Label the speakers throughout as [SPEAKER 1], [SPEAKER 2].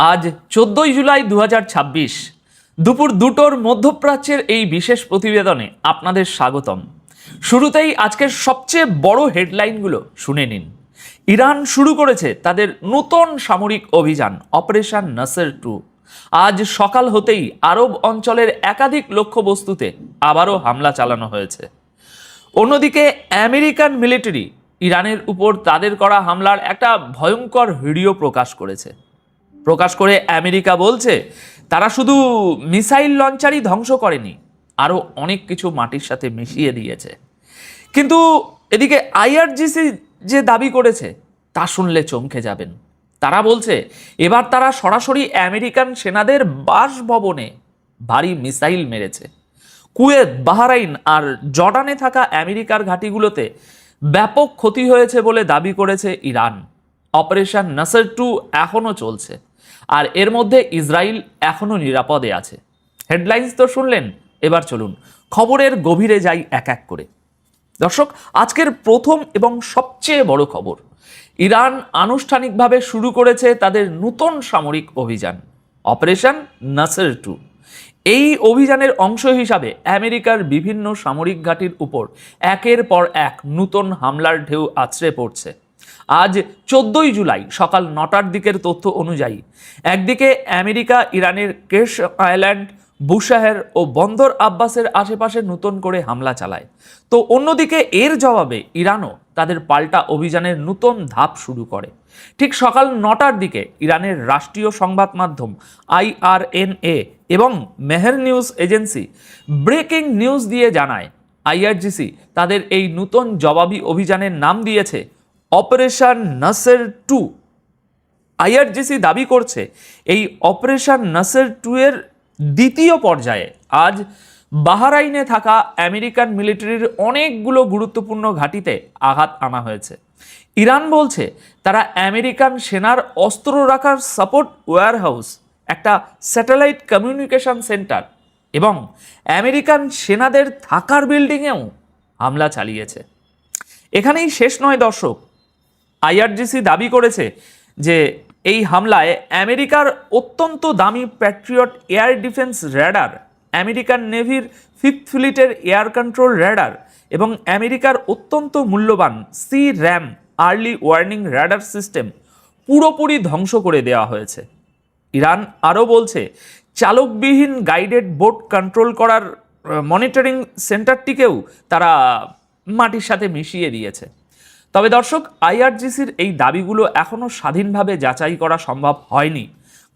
[SPEAKER 1] আজ 14ই জুলাই 2026 দুপুর 2টোর মধ্যপ্রাচ্যের এই বিশেষ প্রতিবেদনে আপনাদের স্বাগতম। শুরুতেই আজকের সবচেয়ে বড় হেডলাইনগুলো শুনে নিন। ইরান শুরু করেছে তাদের নতুন সামরিক অভিযান অপারেশন নাসের 2। আজ সকাল হতেই আরব অঞ্চলের একাধিক লক্ষ্যবস্তুতে আবারও হামলা চালানো হয়েছে। অন্যদিকে আমেরিকান মিলিটারি ইরানের উপর তাদের করা হামলার একটা ভয়ঙ্কর ভিডিও প্রকাশ করে আমেরিকা বলছে তারা শুধু মিসাইল লঞ্চারই ধ্বংস করেনি, আরও অনেক কিছু মাটির সাথে মিশিয়ে দিয়েছে। কিন্তু এদিকে আইআরজিসি যে দাবি করেছে তা শুনলে চমকে যাবেন। তারা বলছে এবার তারা সরাসরি আমেরিকান সেনাদের বাসভবনে ভারী মিসাইল মেরেছে। কুয়েত, বাহরাইন আর জর্ডানে থাকা আমেরিকার ঘাঁটিগুলোতে ব্যাপক ক্ষতি হয়েছে বলে দাবি করেছে ইরান। অপারেশন নাসের 2 এখনও চলছে, আর এর মধ্যে ইসরায়েল এখনও নিরাপদে আছে। হেডলাইন্স তো শুনলেন, এবার চলুন খবরের গভীরে যাই এক এক করে। দর্শক, আজকের প্রথম এবং সবচেয়ে বড় খবর, ইরান আনুষ্ঠানিকভাবে শুরু করেছে তাদের নতুন সামরিক অভিযান অপারেশন নাসের 2। এই অভিযানের অংশ হিসাবে আমেরিকার বিভিন্ন সামরিক ঘাঁটির উপর একের পর এক নতুন হামলার ঢেউ আছড়ে পড়ছে। আজ 14ই জুলাই সকাল 9টার দিকের তথ্য অনুযায়ী একদিকে আমেরিকা ইরানের কেশ আইল্যান্ড, বুশাহের ও বন্দর আব্বাসের আশেপাশে নতুন করে হামলা চালায়, তো অন্যদিকে এর জবাবে ইরানও তাদের পাল্টা অভিযানের নতুন ধাপ শুরু করে। ঠিক সকাল 9টার দিকে ইরানের রাষ্ট্রীয় সংবাদ মাধ্যম IRNA এবং Meher news agency breaking news দিয়ে জানায় আইআরজিসি তাদের এই নতুন জবাবি অভিযানের নাম দিয়েছে অপারেশন নাসের 2। আইআরজিসি দাবি করছে এই অপারেশন নাসের 2 এর দ্বিতীয় পর্যায়ে আজ বাহরাইনে থাকা আমেরিকান মিলিটারির অনেকগুলো গুরুত্বপূর্ণ ঘাঁটিতে আঘাত আনা হয়েছে। ইরান বলছে তারা আমেরিকান সেনার অস্ত্র রাখার সাপোর্ট ওয়্যারহাউস, একটা স্যাটেলাইট কমিউনিকেশন সেন্টার এবং আমেরিকান সেনাদের থাকার বিল্ডিংয়েও হামলা চালিয়েছে। এখানেই শেষ নয় দর্শক, আইআরজিসি দাবি করেছে যে এই হামলায় আমেরিকার অত্যন্ত দামি Patriot air defence radar, American নেভির 5th ফ্লিটের এয়ার কন্ট্রোল র্যাডার এবং আমেরিকার অত্যন্ত মূল্যবান C-RAM early warning radar system পুরোপুরি ধ্বংস করে দেওয়া হয়েছে। ইরান আরও বলছে চালকবিহীন গাইডেড বোট কন্ট্রোল করার মনিটরিং সেন্টারটিকেও তারা মাটির সাথে মিশিয়ে দিয়েছে। তবে দর্শক, আইআরজিসির এই দাবিগুলো এখনও স্বাধীনভাবে যাচাই করা সম্ভব হয়নি।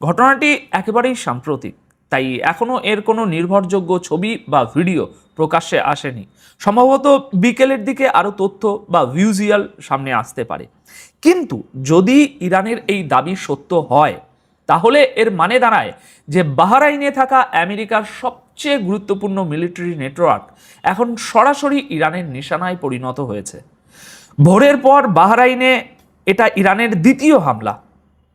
[SPEAKER 1] ঘটনাটি একেবারেই সাম্প্রতিক, তাই এখনও এর কোনো নির্ভরযোগ্য ছবি বা ভিডিও প্রকাশ্যে আসেনি। সম্ভবত বিকেলের দিকে আরও তথ্য বা ভিজুয়াল সামনে আসতে পারে। কিন্তু যদি ইরানের এই দাবি সত্য হয়, তাহলে এর মানে দাঁড়ায় যে বাহরাইনে থাকা আমেরিকার সবচেয়ে গুরুত্বপূর্ণ মিলিটারি নেটওয়ার্ক এখন সরাসরি ইরানের নিশানায় পরিণত হয়েছে। ভোরের পর বাহরাইনে এটা ইরানের দ্বিতীয় হামলা।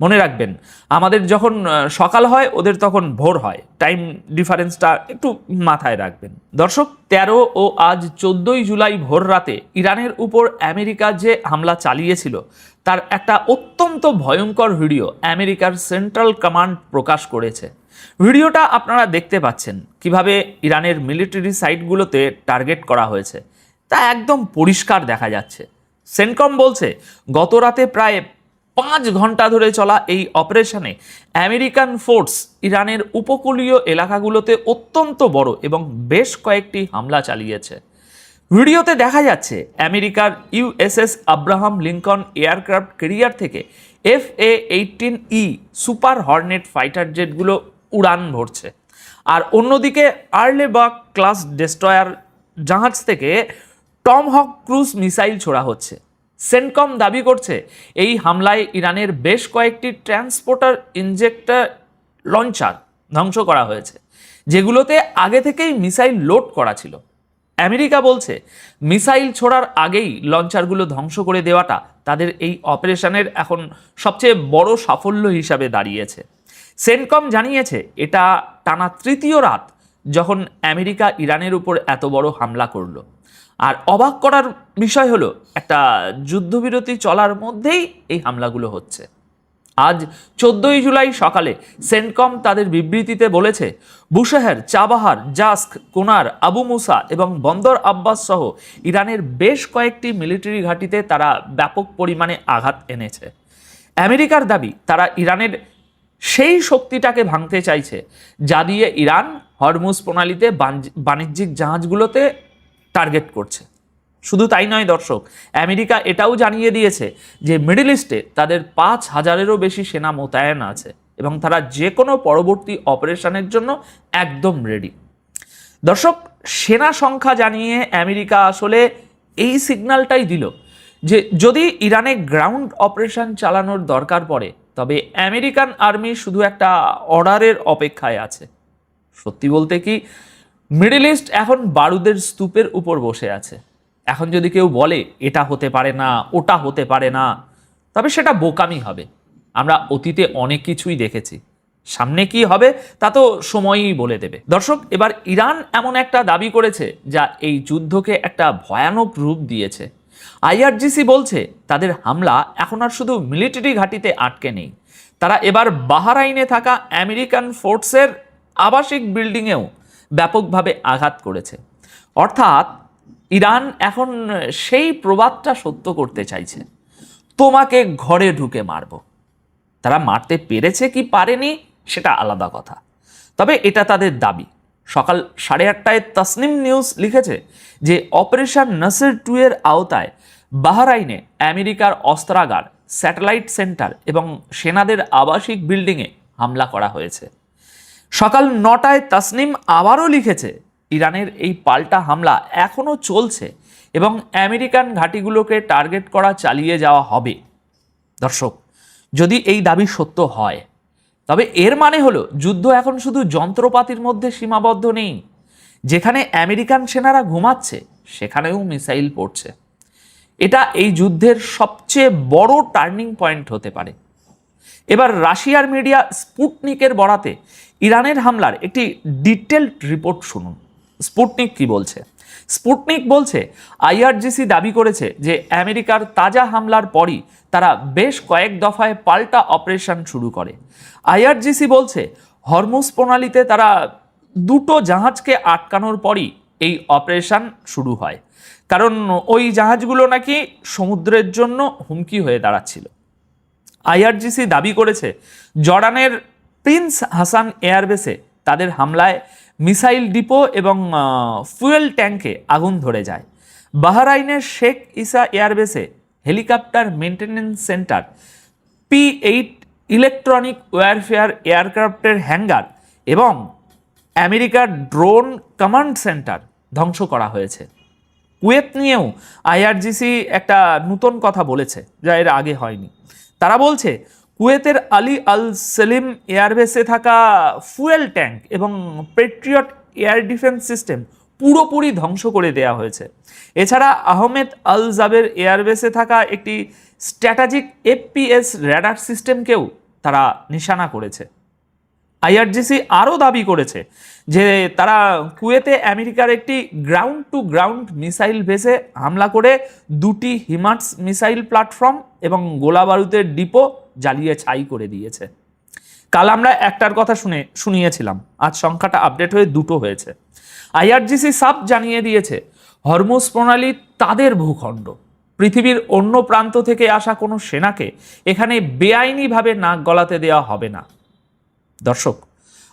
[SPEAKER 1] মনে রাখবেন, আমাদের যখন সকাল হয় ওদের তখন ভোর হয়, টাইম ডিফারেন্সটা একটু মাথায় রাখবেন। দর্শক, 13 ও আজ 14ই জুলাই ভোর রাতে ইরানের উপর আমেরিকা যে হামলা চালিয়েছিল তার একটা অত্যন্ত ভয়ঙ্কর ভিডিও আমেরিকার সেন্ট্রাল কমান্ড প্রকাশ করেছে। ভিডিওটা আপনারা দেখতে পাচ্ছেন কিভাবে ইরানের মিলিটারি সাইটগুলোতে টার্গেট করা হয়েছে, তা একদম পরিষ্কার দেখা যাচ্ছে। সেন্টকম বলছে গত রাতে প্রায় 5 ঘন্টা ধরে চলা এই অপারেশনে আমেরিকান ফোর্স ইরানের উপকূলীয় এলাকাগুলোতে অত্যন্ত বড় এবং বেশ কয়েকটি হামলা চালিয়েছে। ভিডিওতে দেখা যাচ্ছে আমেরিকার USS Abraham Lincoln aircraft carrier থেকে FA-18E সুপার হর্নেট ফাইটার জেটগুলো উড়ান ভরছে, আর অন্যদিকে আর্লেবাগ ক্লাস ডেস্ট্রয়ার জাহাজ থেকে টমহক ক্রুজ মিসাইল ছোড়া হচ্ছে। সেন্টকম দাবি করছে এই হামলায় ইরানের বেশ কয়েকটি ট্রান্সপোর্টার ইনজেক্টর লঞ্চার ধ্বংস করা হয়েছে, যেগুলোতে আগে থেকেই মিসাইল লোড করা ছিল। আমেরিকা বলছে মিসাইল ছোড়ার আগেই লঞ্চারগুলো ধ্বংস করে দেওয়াটা তাদের এই অপারেশনের এখন সবচেয়ে বড় সাফল্য হিসাবে দাঁড়িয়েছে। সেন্টকম জানিয়েছে এটা টানা তৃতীয় রাত যখন আমেরিকা ইরানের উপর এত বড় হামলা করলো। আর অবাক করার বিষয় হলো একটা যুদ্ধবিরতি চলার মধ্যেই এই হামলাগুলো হচ্ছে। আজ 14ই জুলাই সকালে সেন্টকম তাদের বিবৃতিতে বলেছে, বুশেহর, চাবাহার, জাস্ক, কোনার, আবু মুসা এবং বন্দর আব্বাস সহ ইরানের বেশ কয়েকটি মিলিটারি ঘাঁটিতে তারা ব্যাপক পরিমাণে আঘাত এনেছে। আমেরিকার দাবি, তারা ইরানের সেই শক্তিটাকে ভাঙতে চাইছে যা দিয়ে ইরান হরমুজ প্রণালীতে বাণিজ্যিক জাহাজগুলোতে টার্গেট করছে। শুধু তাই নয় দর্শক, আমেরিকা এটাও জানিয়ে দিয়েছে যে মিডল ইস্টে তাদের 5,000-এরও বেশি সেনা মোতায়েন আছে এবং তারা যে কোনো পরবর্তী অপারেশনের জন্য একদম রেডি। দর্শক, সেনা সংখ্যা জানিয়ে আমেরিকা আসলে এই সিগন্যালটাই দিল যে যদি ইরানে গ্রাউন্ড অপারেশন চালানোর দরকার পড়ে তবে আমেরিকান আর্মি শুধু একটা অর্ডারের অপেক্ষায় আছে। সত্যি বলতে কি, মিডল ইস্ট এখন বারুদের স্তূপের উপর বসে আছে। এখন যদি কেউ বলে এটা হতে পারে না, ওটা হতে পারে না, তবে সেটা বোকামি হবে। আমরা অতীতে অনেক কিছুই দেখেছি, সামনে কি হবে তা তো সময়ই বলে দেবে। দর্শক, এবার ইরান এমন একটা দাবি করেছে যা এই যুদ্ধকে একটা ভয়ানক রূপ দিয়েছে। আইআরজিসি বলছে তাদের হামলা এখন আর শুধু মিলিটারি ঘাঁটিতে আটকে নেই, তারা এবার বাহরাইনে থাকা আমেরিকান ফোর্সের আবাসিক বিল্ডিংয়েও ব্যাপকভাবে আঘাত করেছে। অর্থাৎ ইরান এখন সেই প্রবাদটা সত্য করতে চাইছে, তোমাকে ঘরে ঢুকে মারব। তারা মারতে পেরেছে কি পারেনি সেটা আলাদা কথা, তবে এটা তাদের দাবি। সকাল 8:30টায় তাসনিম নিউজ লিখেছে যে অপারেশন নাসির 2 এর আওতায় বাহরাইনে আমেরিকার অস্ত্রাগার, স্যাটেলাইট সেন্টার এবং সেনাদের আবাসিক বিল্ডিংয়ে হামলা করা হয়েছে। সকাল 9টায় তাসনিম আবারও লিখেছে ইরানের এই পাল্টা হামলা এখনও চলছে এবং আমেরিকান ঘাঁটিগুলোকে টার্গেট করা চালিয়ে যাওয়া হবে। দর্শক, যদি এই দাবি সত্য হয় তবে এর মানে হলো যুদ্ধ এখন শুধু যন্ত্রপাতির মধ্যে সীমাবদ্ধ নেই। যেখানে আমেরিকান সেনারা ঘুমাচ্ছে সেখানেও মিসাইল পড়ছে। এটা এই যুদ্ধের সবচেয়ে বড় টার্নিং পয়েন্ট হতে পারে। এবার রাশিয়ার মিডিয়া স্পুটনিকের বরাতে ইরানের হামলার একটি ডিটেলড রিপোর্ট শুনুন। স্পুটনিক কি বলছে? স্পুটনিক বলছে আইআরজিসি দাবি করেছে যে আমেরিকার তাজা হামলার পরই তারা বেশ কয়েক দফায় পাল্টা অপারেশন শুরু করে। আইআরজিসি বলছে হরমুজ প্রণালীতে তারা 2টো জাহাজকে আটকানোর পরই এই অপারেশন শুরু হয়, কারণ ওই জাহাজগুলো নাকি সমুদ্রের জন্য হুমকি হয়ে দাঁড়াচ্ছিল। আইআরজিসি দাবি করেছে জর্ডানের প্রিন্স হাসান এয়ারবেসে তাদের হামলায় মিসাইল ডিপো এবং ফুয়েল ট্যাঙ্কে আগুন ধরে যায়। বাহরাইনের শেখ ইসা এয়ারবেসে helicopter maintenance centre, P-8 electronic warfare এয়ারক্রাফটের হ্যাঙ্গার এবং আমেরিকার ড্রোন কমান্ড সেন্টার ধ্বংস করা হয়েছে। কুয়েত নিয়েও আইআরজিসি একটা নতুন কথা বলেছে যা এর আগে হয়নি। তারা বলছে কুয়েতের আলী আল সেলিম এয়ারবেসে থাকা ফুয়েল ট্যাঙ্ক এবং পেট্রিয়ট এয়ার ডিফেন্স সিস্টেম পুরোপুরি ধ্বংস করে দেওয়া হয়েছে। এছাড়া আহমেদ আল জাবের এয়ারবেসে থাকা একটি স্ট্র্যাটেজিক FPS র্যাডার সিস্টেমকেও তারা নিশানা করেছে। আইআরজিসি আরও দাবি করেছে যে তারা কুয়েতে আমেরিকার একটি গ্রাউন্ড টু গ্রাউন্ড মিসাইল বেসে হামলা করে 2টি হিমার্স মিসাইল প্ল্যাটফর্ম এবং গোলাবারুদের ডিপো জ্বালিয়ে ছাই করে দিয়েছে। কাল আমরা একটার কথা শুনিয়েছিলাম, আজ সংখ্যাটা আপডেট হয়ে 2টো হয়েছে। আইআরজিসি সাব জানিয়ে দিয়েছে হরমুজ প্রণালী তাদের ভূখণ্ড। পৃথিবীর অন্য প্রান্ত থেকে আসা কোনো সেনাকে এখানে বেআইনিভাবে নাক গলাতে দেওয়া হবে না। দর্শক,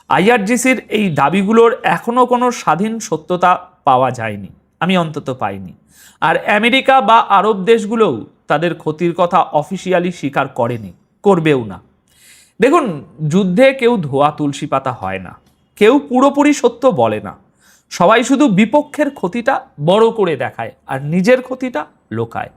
[SPEAKER 1] আইআরজিসির এই দাবিগুলোর এখনও কোনো স্বাধীন সত্যতা পাওয়া যায়নি, আমি অন্তত পাইনি। আর আমেরিকা বা আরব দেশগুলোও তাদের ক্ষতির কথা অফিসিয়ালি স্বীকার করেনি, করবেও না। দেখুন, যুদ্ধে কেউ ধোয়া তুলসী পাতা হয় না, কেউ পুরোপুরি সত্য বলে না। সবাই শুধু বিপক্ষের ক্ষতিটা বড় করে দেখায় আর নিজের ক্ষতিটা লোকায়।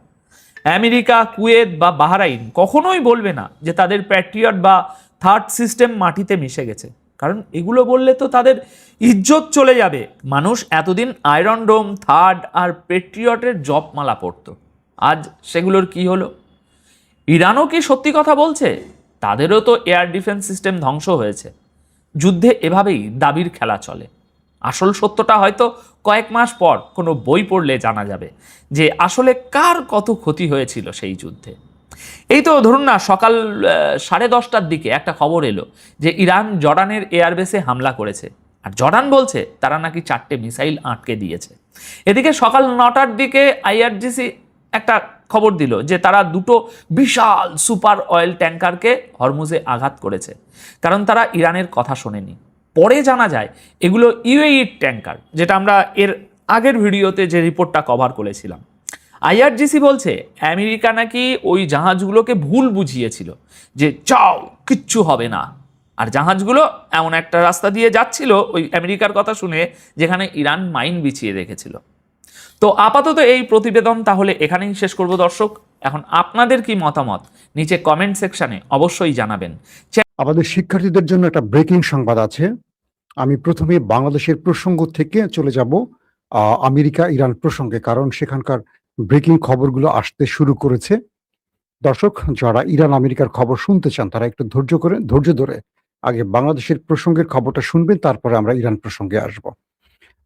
[SPEAKER 1] আমেরিকা, কুয়েত বা বাহরাইন কখনোই বলবে না যে তাদের প্যাট্রিয়ট বা থার্ড সিস্টেম মাটিতে মিশে গেছে, কারণ এগুলো বললে তো তাদের ইজ্জত চলে যাবে। মানুষ এতদিন আয়রন ডোম, থার্ড আর পেট্রিয়টের জপমালা পড়ত, আজ সেগুলোর কি হলো? ইরানও কি সত্যি কথা বলছে? তাদেরও তো এয়ার ডিফেন্স সিস্টেম ধ্বংস হয়েছে। যুদ্ধে এভাবেই দাবির খেলা চলে। আসল সত্যটা হয়তো কয়েক মাস পর কোনো বই পড়লে জানা যাবে যে আসলে কার কত ক্ষতি হয়েছিল সেই যুদ্ধে। এই তো ধরুন না, সকাল 10:30টার দিকে একটা খবর এলো যে ইরান জর্ডানের এয়ারবেসে হামলা করেছে, আর জর্ডান বলছে তারা নাকি 4টে মিসাইল আটকে দিয়েছে। এদিকে সকাল 9টার দিকে আইআরজিসি একটা খবর দিল যে তারা 2টো বিশাল সুপার অয়েল ট্যাঙ্কারকে হরমুজে আঘাত করেছে, কারণ তারা ইরানের কথা শোনেনি। পরে জানা যায় এগুলো ইউএইর ট্যাঙ্কার, যেটা আমরা এর আগের ভিডিওতে যে রিপোর্টটা কভার করেছিলাম। আইআরজিসি বলছে আমেরিকা নাকি ওই জাহাজগুলোকে ভুল বুঝিয়েছিল যে চাও কিচ্ছু হবে না, আর জাহাজগুলো এমন একটা রাস্তা দিয়ে যাচ্ছিল ওই আমেরিকার কথা শুনে যেখানে ইরান মাইন বিছিয়ে রেখেছিল। তো আপাতত এই প্রতিবেদন তাহলে এখানেই শেষ করব দর্শক। এখন আপনাদের কি মতামত নিচে কমেন্ট সেকশনে অবশ্যই জানাবেন।
[SPEAKER 2] আমাদের শিক্ষার্থীদের জন্য একটা ব্রেকিং সংবাদ আছে। আমি প্রথমে বাংলাদেশের প্রসঙ্গ থেকে চলে যাব আমেরিকা ইরান প্রসঙ্গে, কারণ সেখানকার ব্রেকিং খবরগুলো আসতে শুরু করেছে। দর্শক, যারা ইরান আমেরিকার খবর শুনতে চান তারা একটু ধৈর্য ধরে আগে বাংলাদেশের প্রসঙ্গের খবরটা শুনবেন, তারপরে আমরা ইরান প্রসঙ্গে আসব।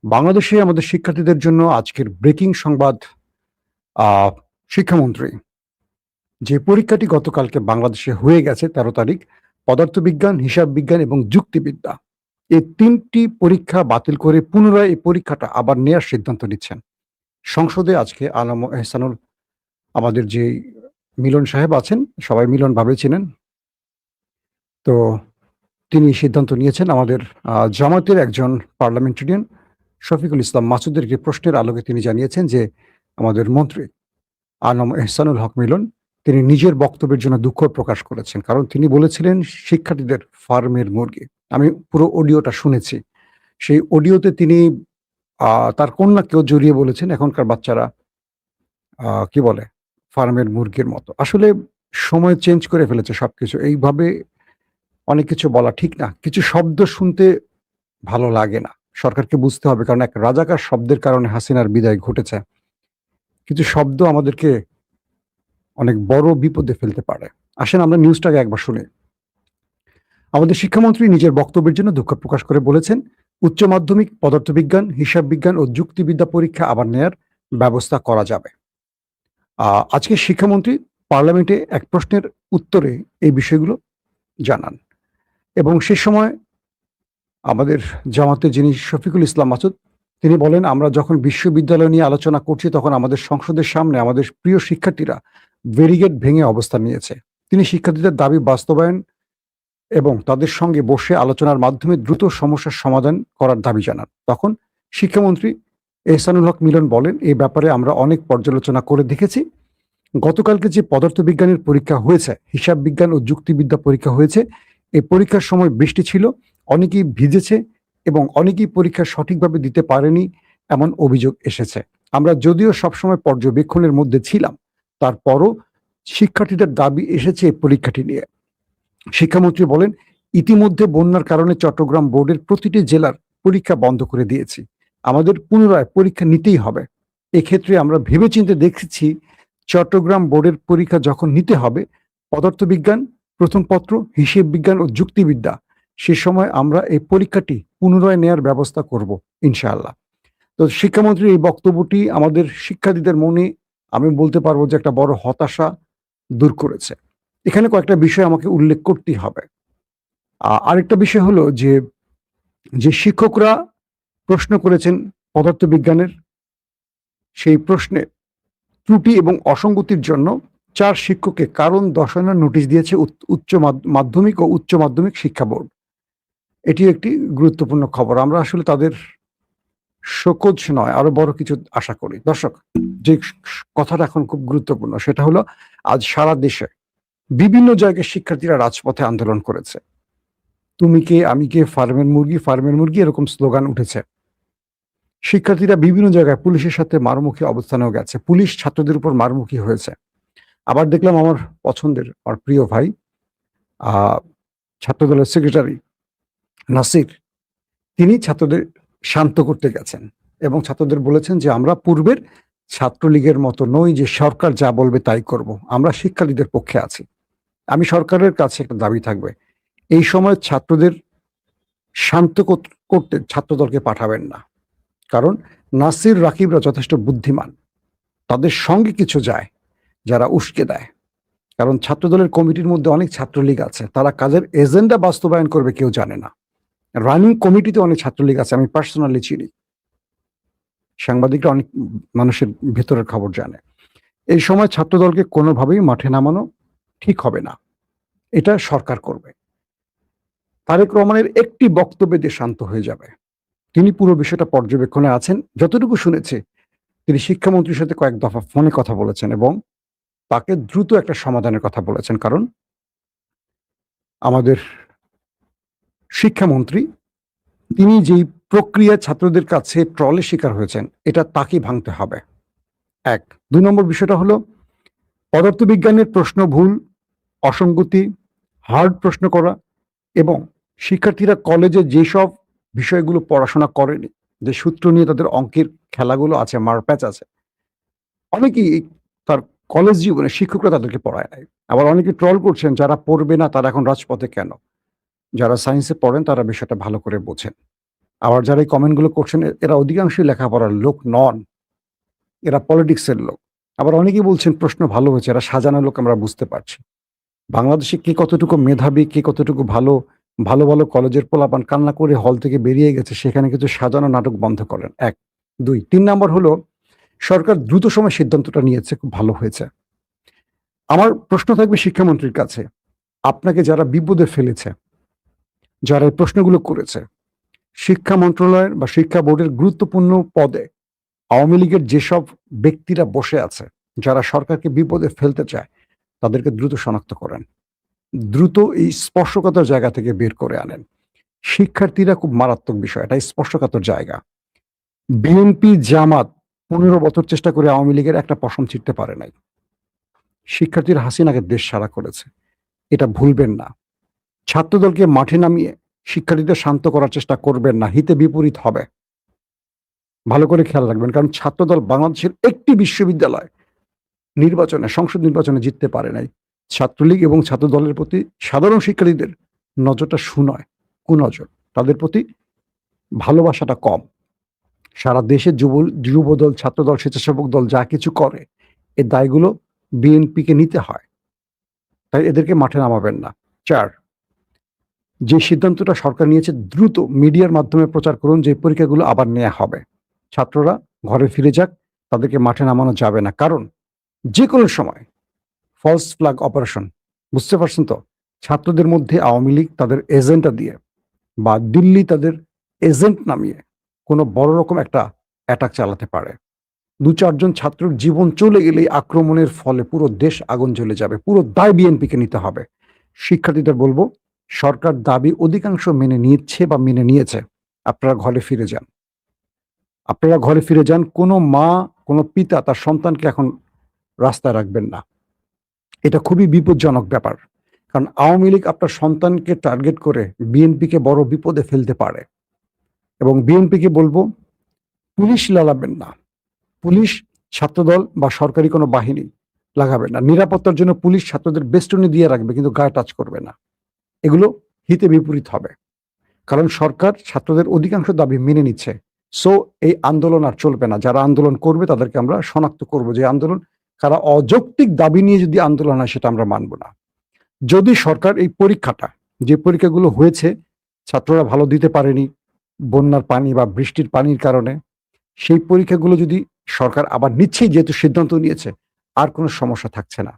[SPEAKER 2] বাংলাদেশে আমাদের শিক্ষার্থীদের জন্য আজকের ব্রেকিং সংবাদ, শিক্ষামন্ত্রী যে পরীক্ষাটি গতকালকে বাংলাদেশে হয়ে গেছে 13 তারিখ, পদার্থবিজ্ঞান, হিসাব বিজ্ঞান এবং যুক্তিবিদ্যা, এই 3টি পরীক্ষা বাতিল করে পুনরায় এই পরীক্ষাটা আবার নেওয়ার সিদ্ধান্ত নিচ্ছেন। সংসদে আজকে আলম এহসানুল, আমাদের যে মিলন সাহেব আছেন, সবাই মিলন ভাবে চেনেন, তো তিনি সিদ্ধান্ত নিয়েছেন। আমাদের জামাতের একজন পার্লামেন্টারিয়ান শফিকুল ইসলাম মাসুদের একটি প্রশ্নের আলোকে তিনি জানিয়েছেন যে আমাদের মন্ত্রী আলম এহসানুল হক মিলন তিনি নিজের বক্তব্যের জন্য দুঃখ প্রকাশ করেছেন, কারণ তিনি বলেছিলেন শিক্ষার্থীদের ফার্মের মুরগি। আমি পুরো অডিওটা শুনেছি। সেই অডিওতে তিনি তার কন্যাকেও জড়িয়ে বলেছেন এখনকার বাচ্চারা কি বলে ফার্মের মুরগির মতো। আসলে সময় চেঞ্জ করে ফেলেছে সবকিছু, এইভাবে অনেক কিছু বলা ঠিক না। কিছু শব্দ শুনতে ভালো লাগে না, সরকারকে বুঝতে হবে, কারণ এক রাজাকার শব্দের কারণে হাসিনার বিদায় ঘটেছে। কিছু শব্দ আমাদেরকে অনেক বড় বিপদে ফেলতে পারে। আসেন আমরা নিউজটাকে একবার শুনি। আমাদের শিক্ষামন্ত্রী নিজের বক্তব্যের জন্য দুঃখ প্রকাশ করে বলেছেন উচ্চ মাধ্যমিক পদার্থবিজ্ঞান, হিসাব বিজ্ঞান ও যুক্তিবিদ্যা পরীক্ষা আবার নেয়ার ব্যবস্থা করা যাবে। আজকে শিক্ষামন্ত্রী পার্লামেন্টে এক প্রশ্নের উত্তরে এই বিষয়গুলো জানান, এবং সে সময় আমাদের জামাতে যিনি শফিকুল ইসলাম মাসুদ তিনি বলেন, আমরা যখন বিশ্ববিদ্যালয় নিয়ে আলোচনা করছি তখন আমাদের সংসদের সামনে আমাদের প্রিয় শিক্ষার্থীরা ব্যারিকেড ভেঙে অবস্থান নিয়েছে। তিনি শিক্ষার্থীদের দাবি বাস্তবায়ন এবং তাদের সঙ্গে বসে আলোচনার মাধ্যমে দ্রুত সমস্যার সমাধান করার দাবি জানান। তখন শিক্ষামন্ত্রী এহসানুল হক মিলন বলেন, এই ব্যাপারে আমরা অনেক পর্যালোচনা করে দেখেছি। গতকালকে যে পদার্থবিজ্ঞানের পরীক্ষা হয়েছে, হিসাব বিজ্ঞান ও যুক্তিবিদ্যা পরীক্ষা হয়েছে, এই পরীক্ষার সময় বৃষ্টি ছিল, অনেকেই ভিজেছে এবং অনেকেই পরীক্ষা সঠিকভাবে দিতে পারেনি এমন অভিযোগ এসেছে। আমরা যদিও সবসময় পর্যবেক্ষণের মধ্যে ছিলাম, তারপরও শিক্ষার্থীদের দাবি এসেছে এই পরীক্ষাটি নিয়ে। শিক্ষামন্ত্রী বলেন, ইতিমধ্যে বন্যার কারণে চট্টগ্রাম বোর্ডের প্রতিটি জেলার পরীক্ষা বন্ধ করে দিয়েছি। আমাদের পুনরায় পরীক্ষা নিতেই হবে। এক্ষেত্রে আমরা ভেবেচিন্তে দেখেছি চট্টগ্রাম বোর্ডের পরীক্ষা যখন নিতে হবে, পদার্থবিজ্ঞান প্রথম পত্র, হিসেব বিজ্ঞান ও যুক্তিবিদ্যা, সে সময় আমরা এই পরীক্ষাটি পুনরায় নেয়ার ব্যবস্থা করব ইনশাআল্লাহ। তো শিক্ষামন্ত্রীর এই বক্তব্যটি আমাদের শিক্ষার্থীদের মনে, আমি বলতে পারবো যে একটা বড় হতাশা দূর করেছে। এখানে কয়েকটা বিষয় আমাকে উল্লেখ করতেই হবে। আরেকটা বিষয় হলো যে শিক্ষকরা প্রশ্ন করেছেন পদার্থবিজ্ঞানের, সেই প্রশ্নে ত্রুটি এবং অসঙ্গতির জন্য 4 শিক্ষককে কারণ দর্শানোর নোটিশ দিয়েছে উচ্চ মাধ্যমিক ও উচ্চ মাধ্যমিক শিক্ষা বোর্ড। এটি একটি গুরুত্বপূর্ণ খবর। আমরা আসলে তাদের শোকজ নয়, আরো বড় কিছু আশা করি। দর্শক, যে কথাটা এখন খুব গুরুত্বপূর্ণ সেটা হলো আজ সারা দেশে বিভিন্ন জায়গায় শিক্ষার্থীরা রাজপথে আন্দোলন করেছে। তুমি কে, আমি কে, ফার্মের মুরগি এরকম স্লোগান উঠেছে। শিক্ষার্থীরা বিভিন্ন জায়গায় পুলিশের সাথে মারমুখী অবস্থানেও গেছে, পুলিশ ছাত্রদের উপর মারমুখী হয়েছে। আবার দেখলাম আমার পছন্দের আর প্রিয় ভাই ছাত্রদলের সেক্রেটারি নাসির, তিনি ছাত্রদের শান্ত করতে গেছেন এবং ছাত্রদের বলেছেন যে আমরা পূর্বের ছাত্রলীগের মতো নই যে সরকার যা বলবে তাই করব, আমরা শিক্ষার্থীদের পক্ষে আছি। আমি সরকারের কাছে একটা দাবি থাকবে, এই সময় ছাত্রদের শান্ত করতে ছাত্রদলকে পাঠাবেন না, কারণ নাসির রাকিবরা যথেষ্ট বুদ্ধিমান, তাদের সঙ্গে কিছু যায় যারা উস্কে দেয়, কারণ ছাত্রদলের কমিটির মধ্যে অনেক ছাত্রলীগ আছে, তারা কাজের এজেন্ডা বাস্তবায়ন করবে কেউ জানে না। রানিং কমিটিতে অনেক ছাত্রলীগ আছে, আমি পার্সোনালি চিনি। সাংবাদিকরা অনেক মানুষের ভেতরের খবর জানে। এই সময় ছাত্রদলকে কোনোভাবেই মাঠে নামানো ঠিক হবে না, এটা সরকার করবে। তারেক রহমানের একটি বক্তব্যে দিয়ে শান্ত হয়ে যাবে। তিনি পুরো বিষয়টা পর্যবেক্ষণে আছেন। যতটুকু শুনেছি, তিনি শিক্ষামন্ত্রীর সাথে কয়েক দফা ফোনে কথা বলেছেন এবং তাকে দ্রুত একটা সমাধানের কথা বলেছেন। কারণ আমাদের শিক্ষামন্ত্রী, তিনি যেই প্রক্রিয়া ছাত্রদের কাছে ট্রলের শিকার হয়েছেন, এটা তাকেই ভাঙতে হবে। এক। ২ নম্বর বিষয়টা হলো পদার্থবিজ্ঞানের প্রশ্ন ভুল, অসঙ্গতি, হার্ড প্রশ্ন করা এবং শিক্ষার্থীরা কলেজে যেসব বিষয়গুলো পড়াশোনা করেনি, যে সূত্র নিয়ে তাদের অঙ্কের খেলাগুলো আছে, মারপ্যাচ আছে, অনেকেই তার কলেজ জীবনে শিক্ষকরা তাদেরকে পড়ায় নাই। আবার অনেকে ট্রল করছেন, যারা পড়বে না তারা এখন রাজপথে কেন? যারা সায়েন্সে পড়েন তারা বিষয়টা ভালো করে বোঝেন। আবার যারা এই কমেন্টগুলো করছেন, এরা অধিকাংশই লেখাপড়ার লোক নন, এরা পলিটিক্সের লোক। আবার অনেকেই বলছেন প্রশ্ন ভালো হয়েছে, এরা সাজানো লোক, আমরা বুঝতে পারছি। বাংলাদেশে কে কতটুকু মেধাবী, কে কতটুকু ভালো, ভালো ভালো কলেজের পোলাপান কান্না করে হল থেকে বেরিয়ে গেছে, সেখানে কিছু সাজানো নাটক বন্ধ করেন। ১। ২। ৩ নম্বর হলো সরকার দ্রুত সময় সিদ্ধান্তটা নিয়েছে, খুব ভালো হয়েছে। আমার প্রশ্ন থাকবে শিক্ষামন্ত্রীর কাছে, আপনাকে যারা বিপদে ফেলেছে, যারা এই প্রশ্নগুলো করেছে, শিক্ষা মন্ত্রণালয়ের বা শিক্ষা বোর্ডের গুরুত্বপূর্ণ পদে আওয়ামী লীগের যেসব ব্যক্তিরা বসে আছে, যারা সরকারকে বিপদে ফেলতে চায়, তাদেরকে দ্রুত শনাক্ত করেন। দ্রুত এই স্পর্শকাতর জায়গা থেকে বের করে আনেন। শিক্ষার্থীরা খুব মারাত্মক বিষয়, এটা স্পর্শকাতর জায়গা। বিএনপি জামাত ১৫ বছর চেষ্টা করে আওয়ামী লীগের একটা পশম ছিঁড়তে পারে নাই। শিক্ষার্থীরা হাসিনাকে দেশ ছাড়া করেছে, এটা ভুলবেন না। ছাত্রদলকে মাঠে নামিয়ে শিক্ষার্থীদের শান্ত করার চেষ্টা করবেন না, হিতে বিপরীত হবে। ভালো করে খেয়াল রাখবেন, কারণ ছাত্রদল বাংলাদেশের একটি বিশ্ববিদ্যালয় নির্বাচনে, সংসদ নির্বাচনে জিততে পারে নাই। ছাত্রলীগ এবং ছাত্রদলের প্রতি সাধারণ শিক্ষার্থীদের নজরটা সুনয়, কুনজর। তাদের প্রতি ভালোবাসাটা কম। সারা দেশে যুবদল, ছাত্রদল, স্বেচ্ছাসেবক দল যা কিছু করে, এই দায়গুলো বিএনপিকে নিতে হয়। তাই এদেরকে মাঠে নামাবেন না। ৪। যে সিদ্ধান্তটা সরকার নিয়েছে, দ্রুত মিডিয়ার মাধ্যমে প্রচার করুন যে পরীক্ষাগুলো আবার নেওয়া হবে। ছাত্ররা ঘরে ফিরে যাক, তাদেরকে মাঠে নামানো যাবে না। কারণ যে কোনো সময় ফলস ফ্ল্যাগ অপারেশন, বুঝতে পারছেন তো? ছাত্রদের মধ্যে আওয়ামী লীগ তাদের এজেন্টটা দিয়ে বা দিল্লি তাদের এজেন্ট নামিয়ে কোনো বড় রকম একটা অ্যাটাক চালাতে পারে। ২-৪ জন ছাত্রের জীবন চলে গেলেই আক্রমণের ফলে পুরো দেশ আগুন জ্বলে যাবে। পুরো দায় বিএনপিকে নিতে হবে। শিক্ষার্থীদের বলবো, সরকার দাবি অধিকাংশ মেনে নিচ্ছে বা মেনে নিয়েছে। আপনারা ঘরে ফিরে যান। আপনারা ঘরে ফিরে যান। কোনো মা, কোনো পিতা তার সন্তানকে এখন রাস্তায় রাখবেন না। এটা খুবই বিপজ্জনক ব্যাপার। কারণ আওয়ামী লীগ আপনার সন্তানকে টার্গেট করে বিএনপিকে বড় বিপদে ফেলতে পারে। এবং বিএনপিকে বলবো, পুলিশ লাগাবেন না। পুলিশ, ছাত্রদল বা সরকারি কোনো বাহিনী লাগাবে না। নিরাপত্তার জন্য পুলিশ ছাত্রদের বেস্টনী দিয়ে রাখবে, কিন্তু গায়ে টাচ করবে না। এগুলো হিতে বিপরীত হবে। কারণ সরকার ছাত্রদের অধিকাংশ দাবি মেনে নিচ্ছে। সো এই আন্দোলন আর চলবে না। যারা আন্দোলন করবে তাদেরকে আমরা শনাক্ত করব, যে আন্দোলন কারা অযৌক্তিক দাবি নিয়ে যদি আন্দোলন হয়, সেটা আমরা মানব না। যদি সরকার এই পরীক্ষাটা, যে পরীক্ষাগুলো হয়েছে ছাত্ররা ভালো দিতে পারেনি বন্যার পানি বা বৃষ্টির পানির কারণে, সেই পরীক্ষাগুলো যদি সরকার আবার নিচ্ছেই, যেহেতু সিদ্ধান্ত নিয়েছে, আর কোনো সমস্যা থাকছে না।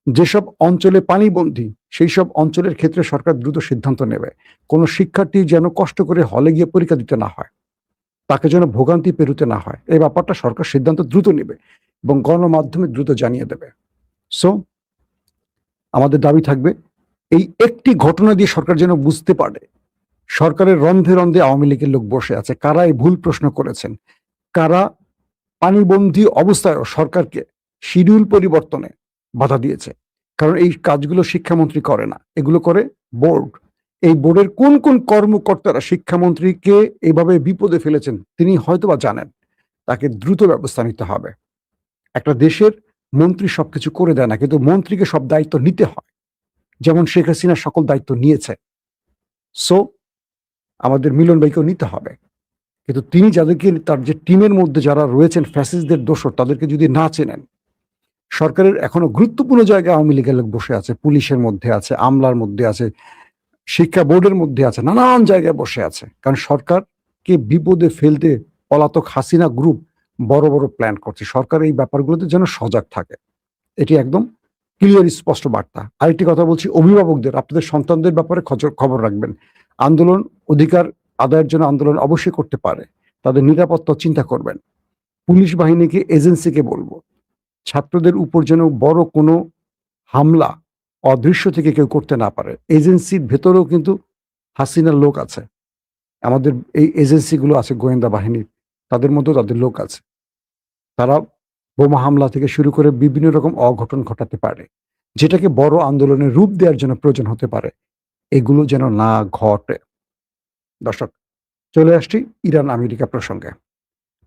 [SPEAKER 2] যেসব অঞ্চলে পানিবন্দী, সেই সব অঞ্চলের ক্ষেত্রে সরকার দ্রুত সিদ্ধান্ত নেবে। কোনো শিক্ষার্থী যেন কষ্ট করে হলে গিয়ে পরীক্ষা দিতে না হয়, তাকে যেন ভোগান্তি পেরুতে না হয়, এই ব্যাপারটা সরকার সিদ্ধান্ত দ্রুত নেবে এবং গণমাধ্যমে দ্রুত জানিয়ে দেবে। সো আমাদের দাবি থাকবে, এই একটি ঘটনা দিয়ে সরকার যেন বুঝতে পারে সরকারের রন্ধে রন্ধে আওয়ামী লীগের লোক বসে আছে। কারা এই ভুল প্রশ্ন করেছেন, কারা পানিবন্দী অবস্থায় সরকারকে শিডিউল পরিবর্তনে বাধা দিয়েছে। কারণ এই কাজগুলো শিক্ষামন্ত্রী করে না, এগুলো করে বোর্ড। এই বোর্ডের কোন কোন কর্মকর্তারা শিক্ষামন্ত্রীকে এইভাবে বিপদে ফেলেছেন তিনি হয়তোবা জানেন। তাকে দ্রুত ব্যবস্থা নিতে হবে। একটা দেশের মন্ত্রী সবকিছু করে দেয় না, কিন্তু মন্ত্রীকে সব দায়িত্ব নিতে হয়, যেমন শেখ হাসিনা সকল দায়িত্ব নিয়েছে। সো আমাদের মিলন ভাইকেও নিতে হবে। কিন্তু তিনি যাদেরকে, তার যে টিমের মধ্যে যারা রয়েছেন ফ্যাসিস্টদের দোসর, তাদেরকে যদি না চেনেন, সরকারের এখনো গুরুত্বপূর্ণ জায়গায় আওয়ামী লীগের লোক বসে আছে, পুলিশের মধ্যে আছে, আমলার মধ্যে আছে, শিক্ষা বোর্ডের মধ্যে আছে, নানান জায়গায় বসে আছে। কারণ সরকারকে বিপদে ফেলতে পলাতক হাসিনা গ্রুপ বড় বড় প্ল্যান করছে। সরকার এই ব্যাপারগুলোতে যেন সজাগ থাকে, এটি একদম ক্লিয়ার স্পষ্ট বার্তা। আরেকটি কথা বলছি, অভিভাবকদের আপনাদের সন্তানদের ব্যাপারে খবর রাখবেন। আন্দোলন অধিকার আদায়ের জন্য আন্দোলন অবশ্যই করতে পারে, তাদের নিরাপত্তা চিন্তা করবেন। পুলিশ বাহিনীকে, এজেন্সিকে বলবো, ছাত্রদের উপর যেন বড় কোনো হামলা অদৃশ্য থেকে কেউ করতে না পারে। এজেন্সির ভেতরেও কিন্তু হাসিনার লোক আছে, আমাদের এই এজেন্সিগুলো আছে, গোয়েন্দা বাহিনীর, তাদের মধ্যেও তাদের লোক আছে। তারা বোমা হামলা থেকে শুরু করে বিভিন্ন রকম অঘটন ঘটাতে পারে, যেটাকে বড় আন্দোলনের রূপ দেওয়ার জন্য প্রয়োজন হতে পারে। এগুলো যেন না ঘটে। দর্শক, চলে আসছি ইরান আমেরিকা প্রসঙ্গে।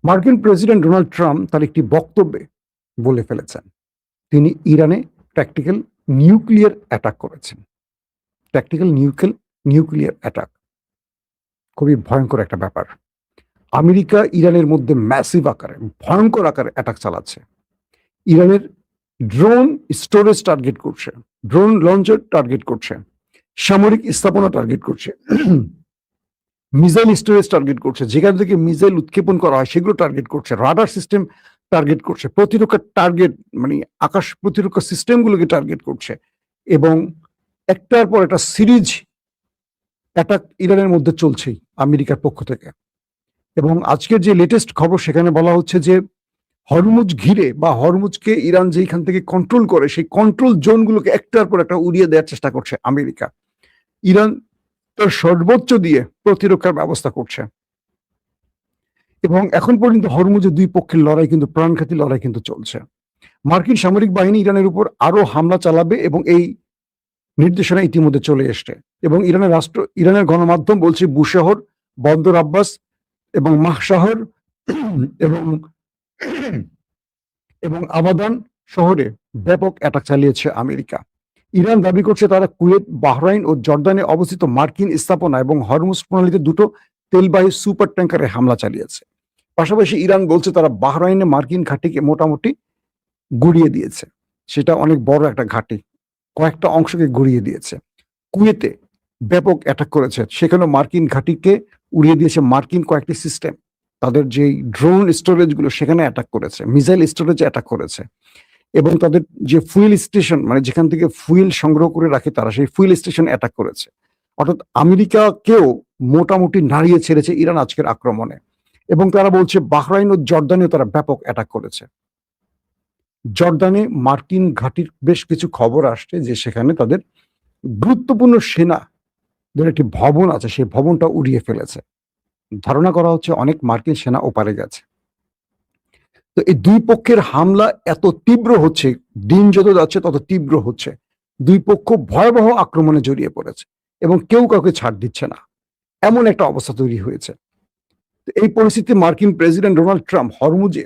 [SPEAKER 2] মার্কিন প্রেসিডেন্ট ডোনাল্ড ট্রাম্প তার একটি বক্তব্যে বলে ফেলেছেন তিনি ইরানে প্র্যাকটিক্যাল নিউক্লিয়ার অ্যাটাক করেছেন। প্র্যাকটিক্যাল নিউক্লিয়ার অ্যাটাক খুবই ভয়ঙ্কর একটা ব্যাপার। আমেরিকা ইরানের মধ্যে ম্যাসিভ আকারে, ভয়ঙ্কর আকারে অ্যাটাক চালাচ্ছে। ইরানের ড্রোন স্টোরেজ টার্গেট করছে, ড্রোন লঞ্চার টার্গেট করছে, সামরিক স্থাপনা টার্গেট করছে, মিসাইল স্টোরেজ টার্গেট করছে, যেখান থেকে মিসাইল উৎক্ষেপণ করা হয় সেগুলো টার্গেট করছে, রাডার সিস্টেম টার্গেট করছে, প্রতিরক্ষা টার্গেট মানে আকাশ প্রতিরক্ষা সিস্টেমগুলোকে টার্গেট করছে, এবং একটার পর একটা সিরিজ অ্যাটাক ইরানের মধ্যে চলছেই আমেরিকার পক্ষ থেকে। এবং আজকের যে লেটেস্ট খবর, সেখানে বলা হচ্ছে যে হরমুজ ঘিরে বা হরমুজকে ইরান যেখান থেকে কন্ট্রোল করে সেই কন্ট্রোল জোনগুলোকে একটার পর একটা উড়িয়ে দেওয়ার চেষ্টা করছে আমেরিকা। ইরান তার সর্বোচ্চ দিয়ে প্রতিরক্ষার ব্যবস্থা করছে, এবং এখন পর্যন্ত হরমুজের দুই পক্ষের লড়াই কিন্তু, প্রাণঘাতী লড়াই কিন্তু চলছে। মার্কিন সামরিক বাহিনী ইরানের উপর আরো হামলা চালাবে এবং এই নির্দেশনা ইতিমধ্যে চলে এসছে। এবং ইরানের গণমাধ্যম বলছে বুশহর, বন্দর আব্বাস এবং মাহশাহর এবং এবং আবাদান শহরে ব্যাপক অ্যাটাক চালিয়েছে আমেরিকা। ইরান দাবি করছে তারা কুয়েত, বাহরাইন ও জর্দানে অবস্থিত মার্কিন স্থাপনা এবং হরমুজ প্রণালীতে দুটো তেলবাহী সুপার ট্যাঙ্কারে হামলা চালিয়েছে। পাশাপাশি ইরান বলছে তারা বাহরাইনে মার্কিন ঘাঁটিকে মোটামুটি গুড়িয়ে দিয়েছে, সেটা অনেক বড় একটা ঘাঁটি, কয়েকটা অংশকে গুড়িয়ে দিয়েছে। কুয়েতে ব্যাপক অ্যাটাক করেছে, সেখানে মার্কিন ঘাঁটিকে উড়িয়ে দিয়েছে মার্কিন কয়েকটি সিস্টেম, তাদের যে ড্রোন স্টোরেজ গুলো সেখানে অ্যাটাক করেছে, মিসাইল স্টোরেজে অ্যাটাক করেছে, এবং তাদের যে ফুয়েল স্টেশন মানে যেখান থেকে ফুয়েল সংগ্রহ করে রাখে তারা, সেই ফুয়েল স্টেশন অ্যাটাক করেছে। অর্থাৎ আমেরিকাকেও মোটামুটি নাড়িয়ে ছেড়েছে ইরান আজকের আক্রমণে। এবং তারা বলছে বাহরাইন ও জর্দানেও তারা ব্যাপক অ্যাটাক করেছে। জর্দানে মার্কিন ঘাঁটির বেশ কিছু খবর আসছে যে সেখানে তাদের গুরুত্বপূর্ণ সেনাদের একটি ভবন আছে, সেই ভবনটা উড়িয়ে ফেলেছে। ধারণা করা হচ্ছে অনেক মার্কিন সেনা ওপারে গেছে। তো এই দুই পক্ষের হামলা এত তীব্র হচ্ছে, দিন যত যাচ্ছে তত তীব্র হচ্ছে, দুই পক্ষ ভয়াবহ আক্রমণে জড়িয়ে পড়েছে এবং কেউ কাউকে ছাড় দিচ্ছে না, এমন একটা অবস্থা তৈরি হয়েছে। এই পরিস্থিতি মার্কিন প্রেসিডেন্ট ডোনাল্ড ট্রাম্প হরমুজে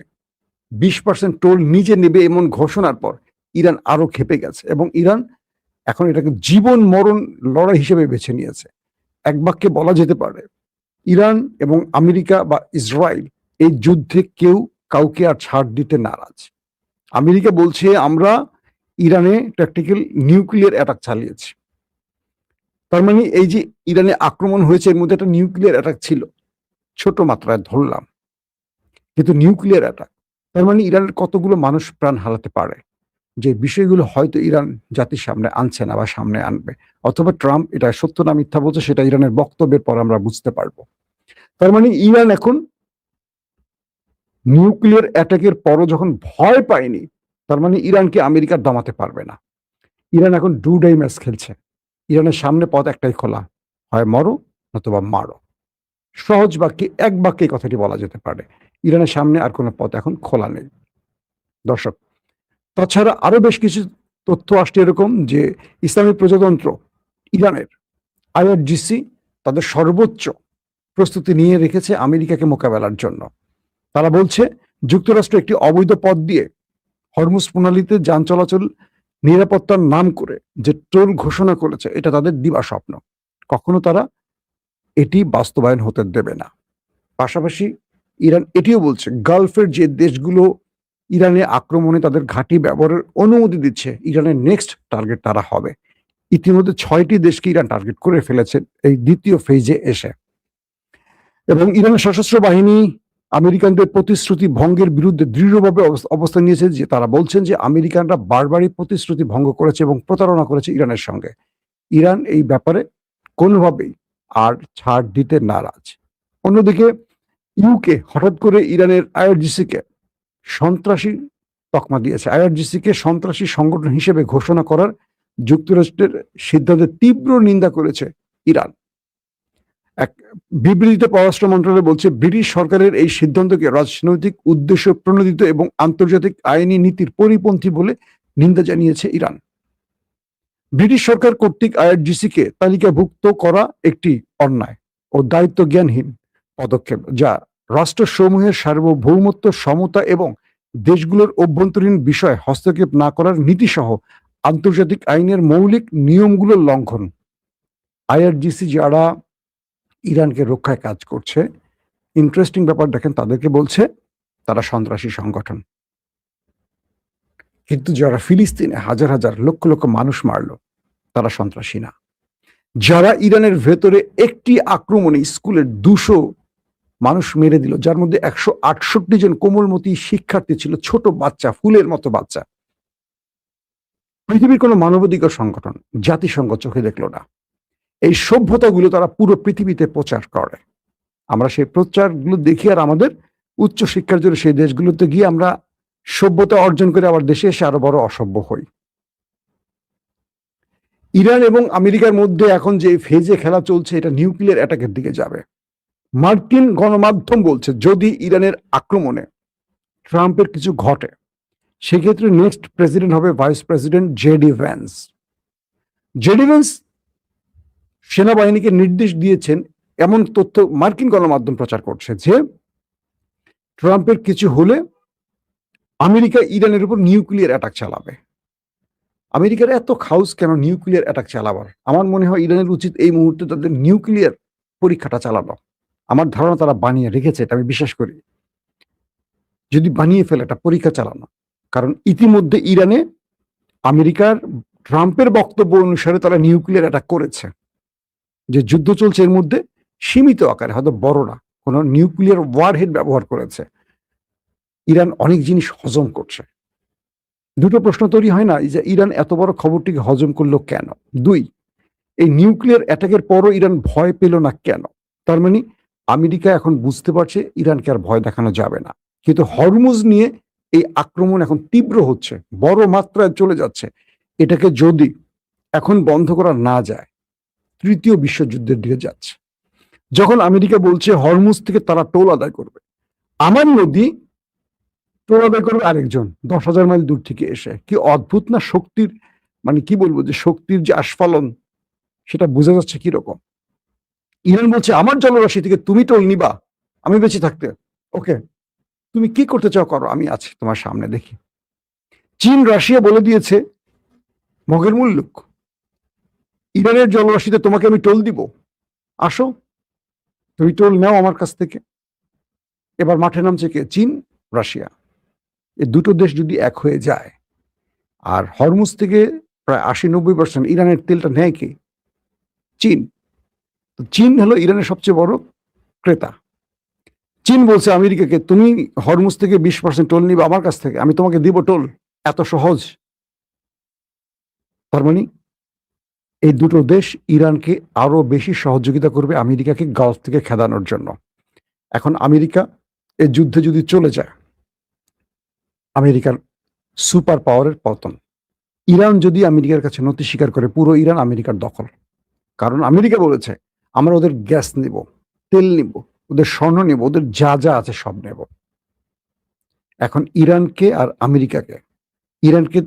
[SPEAKER 2] 20% টোল নিজে নেবে এমন ঘোষণার পর ইরান আরো ক্ষেপে গেছে, এবং ইরান এখন এটাকে জীবন মরণ লড়াই হিসেবে বেছে নিয়েছে। এক বাক্যে বলা যেতে পারে ইরান এবং আমেরিকা বা ইসরায়েল এই যুদ্ধে কেউ কাউকে আর ছাড় দিতে নারাজ। আমেরিকা বলছে আমরা ইরানে ট্যাকটিক্যাল নিউক্লিয়ার অ্যাটাক চালিয়েছি, তার মানে এই যে ইরানে আক্রমণ হয়েছে এর মধ্যে একটা নিউক্লিয়ার অ্যাটাক ছিল, ছোট মাত্রায় ধরলাম, কিন্তু নিউক্লিয়ার অ্যাটাক, তার মানে ইরানের কতগুলো মানুষ প্রাণ হারাতে পারে, যে বিষয়গুলো হয়তো ইরান জাতির সামনে আনছে না বা সামনে আনবে, অথবা ট্রাম্প এটা সত্য না মিথ্যা বলছে সেটা ইরানের বক্তব্যের পর আমরা বুঝতে পারবো। তার মানে ইরান এখন নিউক্লিয়ার অ্যাটাকের পরও যখন ভয় পায়নি, তার মানে ইরানকে আমেরিকা দমাতে পারবে না। ইরান এখন ডু-ডাই ম্যাচ খেলছে, ইরানের সামনে পথ একটাই খোলা, হয় মরো নতুবা মারো। সহজ বাক্যে, এক বাক্যে কথাটি বলা যেতে পারে, ইরানের সামনে আর কোনো পথ এখন খোলা নেই। দর্শক, তাছাড়া আরো বেশ কিছু তথ্য আসছে এরকম যে ইসলামী প্রজাতন্ত্র ইরানের IRGC তাদের সর্বোচ্চ প্রস্তুতি নিয়ে রেখেছে আমেরিকাকে মোকাবেলার জন্য। তারা বলছে যুক্তরাষ্ট্র একটি অবৈধ পথ দিয়ে হরমুজ প্রণালীতে যান চলাচল নিরাপত্তার নাম করে যে টোল ঘোষণা করেছে, এটা তাদের দিবা স্বপ্ন, কখনো তারা এটি বাস্তবায়ন হতে দেবে না। পাশাপাশি ইরান এটিও বলছে গালফের যে দেশগুলো ইরানে আক্রমণে তাদের ঘাঁটি ব্যবহারের অনুমতি দিচ্ছে। ইরানের নেক্সট টার্গেট তারা হবে। ইতিমধ্যে ৬টি দেশকে ইরান টার্গেট করে ফেলেছে এই দ্বিতীয় ফেজে এসে। এবং ইরানের সশস্ত্র বাহিনী আমেরিকানদের প্রতিশ্রুতি ভঙ্গের বিরুদ্ধে দৃঢ়ভাবে অবস্থান নিয়েছে, যে তারা বলছেন যে আমেরিকানরা বারবারই প্রতিশ্রুতি ভঙ্গ করেছে এবং প্রতারণা করেছে ইরানের সঙ্গে। ইরান এই ব্যাপারে কোনোভাবেই আর ছাড় দিতে নারাজ। অন্যদিকে ইউকে হঠাৎ করে ইরানের আইআরজিসিকে সন্ত্রাসী তকমা দিয়েছে। আইআরজিসিকে সন্ত্রাসী সংগঠন হিসেবে ঘোষণা করার যুক্তরাষ্ট্রের সিদ্ধান্তের তীব্র নিন্দা করেছে ইরান। এক বিবৃতিতে পররাষ্ট্র মন্ত্রণালয় বলছে, ব্রিটিশ সরকারের এই সিদ্ধান্তকে রাজনৈতিক উদ্দেশ্য প্রণোদিত এবং আন্তর্জাতিক আইনি নীতির পরিপন্থী বলে নিন্দা জানিয়েছে ইরান। ব্রিটিশ সরকার কর্তৃক আইআরজিসিকে তালিকাভুক্ত করা একটি অন্যায় ও দায়িত্ব জ্ঞানহীন পদক্ষেপ, যা রাষ্ট্রসমূহের সার্বভৌমত্ব, সমতা এবং দেশগুলোর অভ্যন্তরীণ বিষয়ে হস্তক্ষেপ না করার নীতিসহ আন্তর্জাতিক আইনের মৌলিক নিয়মগুলোর লঙ্ঘন। আইআরজিসি যারা ইরানকে রক্ষায় কাজ করছে, ইন্টারেস্টিং ব্যাপার দেখেন, তাদেরকে বলছে তারা সন্ত্রাসী সংগঠন, কিন্তু যারা ফিলিস্তিনে হাজার হাজার লক্ষ লক্ষ মানুষ মারলো তারা সন্ত্রাসী না। যারা ইরানের ভেতরে একটি আক্রমণে স্কুলের 200 মানুষ মেরে দিল, যার মধ্যে 168 জন কোমলমতি শিক্ষার্থী ছিল, ছোট বাচ্চা, ফুলের মতো বাচ্চা, পৃথিবীর কোনো মানবাধিকার সংগঠন, জাতিসংঘ চোখে দেখলো না। এই সভ্যতাগুলো তারা পুরো পৃথিবীতে প্রচার করে। আমরা সেই প্রচারগুলো দেখি আর আমাদের উচ্চ শিক্ষার জন্য সেই দেশগুলোতে গিয়ে আমরা সভ্যতা অর্জন করে আবার দেশে এসে আরো বড় অসভ্য হই। ইরান এবং আমেরিকার মধ্যে এখন যে ফেজে খেলা চলছে, এটা নিউক্লিয়ার অ্যাটাকের দিকে যাবে। মার্কিন গণমাধ্যম বলছে, যদি ইরানের আক্রমণে ট্রাম্পের কিছু ঘটে, সেক্ষেত্রে নেক্সট প্রেসিডেন্ট হবে vice president JD Vance. JD Vance সেনাবাহিনীকে নির্দেশ দিয়েছেন, এমন তথ্য মার্কিন গণমাধ্যম প্রচার করছে, যে ট্রাম্পের কিছু হলে আমেরিকা ইরানের উপর নিউক্লিয়ার অ্যাটাক চালাবে। আমেরিকার এত খাউস কেন নিউক্লিয়ার অ্যাটাক চালাবার? আমার মনে হয় ইরানের উচিত এই মুহূর্তে তাদের নিউক্লিয়ার পরীক্ষাটা চালানো। আমার ধারণা তারা বানিয়ে রেখেছে, এটা আমি বিশ্বাস করি। যদি বানিয়ে ফেলে একটা পরীক্ষা চালানো, কারণ ইতিমধ্যে ইরানে আমেরিকার ট্রাম্পের বক্তব্য অনুসারে তারা নিউক্লিয়ার অ্যাটাক করেছে। যে যুদ্ধ চলছে এর মধ্যে সীমিত আকারে, হয়তো বড় না, কোনো নিউক্লিয়ার ওয়ারহেড ব্যবহার করেছে। ইরান অনেক জিনিস হজম করছে। দুটো প্রশ্ন তৈরি হয় না, যে ইরান এত বড় খবরটিকে হজম করলো কেন? 2, এই নিউক্লিয়ার অ্যাটাকের পরও ইরান ভয় পেল না কেন? তার মানে আমেরিকা এখন বুঝতে পারছে ইরানকে আর ভয় দেখানো যাবে না। কিন্তু হরমুজ নিয়ে এই আক্রমণ এখন তীব্র হচ্ছে, বড় মাত্রায় চলে যাচ্ছে। এটাকে যদি এখন বন্ধ করা না যায়, তৃতীয় বিশ্বযুদ্ধের দিকে যাচ্ছে। যখন আমেরিকা বলছে হরমুজ থেকে তারা টোল আদায় করবে, আমার নদী টোল আদায় করবে আরেকজন 10,000 মাইল দূর থেকে এসে। কি অদ্ভুত না শক্তির, মানে কি বলবো, যে শক্তির যে আস্ফালন, সেটা বোঝা যাচ্ছে কিরকম। ইরান বলছে আমার জলরাশি থেকে তুমি টোল নিবা আমি বেঁচে থাকতে, ওকে, তুমি কি করতে চাও করো, আমি আছি তোমার সামনে, দেখি। চীন রাশিয়া বলে দিয়েছে মগের মুল্লুক, ইরানের জলরাশিতে তোমাকে আমি টোল দিব, আসো তুমি টোল নাও আমার কাছ থেকে। এবার মাঠে নামছে কে? চীন, রাশিয়া। এই দুটো দেশ যদি এক হয়ে যায়, আর হরমুজ থেকে প্রায় 80-90% ইরানের তেলটা নেয় কে? চীন। তো চীন হলো ইরানের সবচেয়ে বড় ক্রেতা। চীন বলছে আমেরিকাকে, তুমি হরমুজ থেকে 20% টোল নিবে আমার কাছ থেকে, আমি তোমাকে দিব টোল। এত সহজ? তার মানে এই দুটো দেশ ইরানকে আরো বেশি সহযোগিতা করবে আমেরিকাকে গালফ থেকে খেদানোর জন্য। এখন আমেরিকা এই যুদ্ধে যদি চলে যায়, আমেরিকার সুপার পাওয়ারের পতন। ইরান যদি আমেরিকার কাছে নতি স্বীকার করে, পুরো ইরান আমেরিকার দখল। কারণ আমেরিকা বলেছে আমরা ওদের গ্যাস নিব, তেল নিব, ওদের স্বর্ণ নিব, ওদের যা যা আছে সব নেব। এখন ইরানকে আর আমেরিকাকে, ইরানকে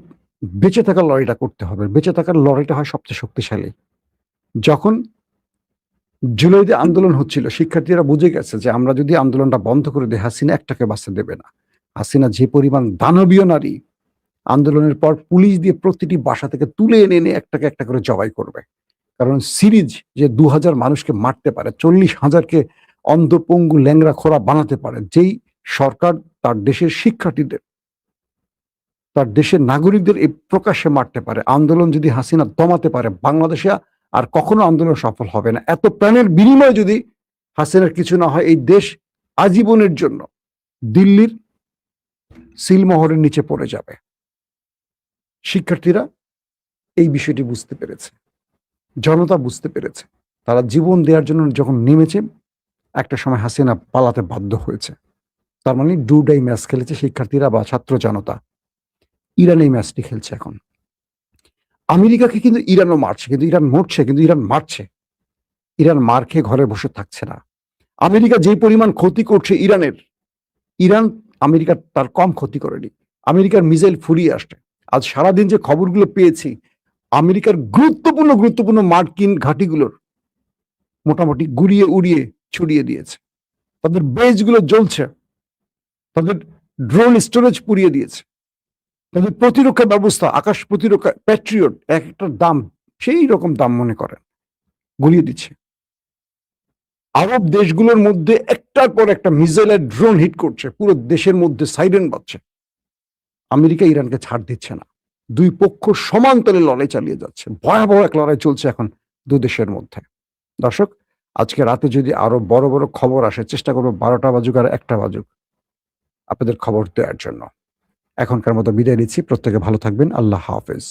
[SPEAKER 2] বেঁচে থাকার লড়াইটা করতে হবে। বেঁচে থাকার লড়াইটা হয় সবচেয়ে শক্তিশালী। যখন জুলাইতে আন্দোলন হচ্ছিল, শিক্ষার্থীরা বুঝে গেছে যে আমরা যদি আন্দোলনটা বন্ধ করে দিই, হাসিনা একটাকে বাঁচতে দেবে না। হাসিনা যে পরিমাণ দানবীয় নারী, আন্দোলনের পর পুলিশ দিয়ে প্রতিটি বাসা থেকে তুলে এনে এনে একটাকে একটা করে জবাই করবে। কারণ সিরিজ যে 2000 মানুষকে মারতে পারে, 40,000কে অন্ধ, পঙ্গু, ল্যাংরা, খোড়া বানাতে পারে, যেই সরকার তার দেশের শিক্ষার্থীদের তার দেশের নাগরিকদের এই প্রকাশ্যে মারতে পারে, আন্দোলন যদি হাসিনা দমাতে পারে, বাংলাদেশে আর কখনো আন্দোলন সফল হবে না। এত প্রাণের বিনিময়ে যদি হাসিনার কিছু না হয়, এই দেশ আজীবনের জন্য দিল্লির সিলমোহরের নিচে পড়ে যাবে। শিক্ষার্থীরা এই বিষয়টি বুঝতে পেরেছে, জনতা বুঝতে পেরেছে। তারা জীবন দেওয়ার জন্য যখন নেমেছে, একটা সময় হাসিনা পালাতে বাধ্য হয়েছে। তার মানে ডু ডাই ম্যাচ খেলেছে শিক্ষার্থীরা বা ছাত্র জনতা। ইরান এই ম্যাচটি খেলছে এখন। আমেরিকাকে কিন্তু ইরানও মারছে, কিন্তু ইরান মরছে, কিন্তু ইরান মারছে। ইরান মার খেয়ে ঘরে বসে থাকছে না। আমেরিকা যে পরিমাণ ক্ষতি করছে ইরানের, ইরান আমেরিকার তার কম ক্ষতি করেনি। আমেরিকার মিসাইল ফুরিয়ে আসছে। আজ সারাদিন যে খবরগুলো পেয়েছি, আমেরিকার গুরুত্বপূর্ণ মার্কিন ঘাঁটিগুলোর মোটামুটি গুড়িয়ে উড়িয়ে ছড়িয়ে দিয়েছে। তাদের বেসগুলো জ্বলছে, তাদের ড্রোন স্টোরেজ পুড়িয়ে দিয়েছে, তাদের প্রতিরক্ষা ব্যবস্থা, আকাশ প্রতিরক্ষা প্যাট্রিয়ট এক একটা দাম সেই রকম দাম মনে করেন গুলিয়ে দিচ্ছে। আরব দেশগুলোর মধ্যে একটার পর একটা মিসাইলের ড্রোন হিট করছে, পুরো দেশের মধ্যে সাইরেন বাজছে। আমেরিকা ইরানকে ছাড় দিচ্ছে না। দুই পক্ষ সমান্তরে লড়াই চালিয়ে যাচ্ছে। ভয়াবহ এক লড়াই চলছে এখন দু দেশের মধ্যে। দর্শক, আজকে রাতে যদি আরো বড় বড় খবর আসে, চেষ্টা করবো 12টা বাজুক আর 1টা বাজুক আপনাদের খবর দেওয়ার জন্য। এখনকার মতো বিদায় নিচ্ছি। প্রত্যেকে ভালো থাকবেন। আল্লাহ হাফেজ।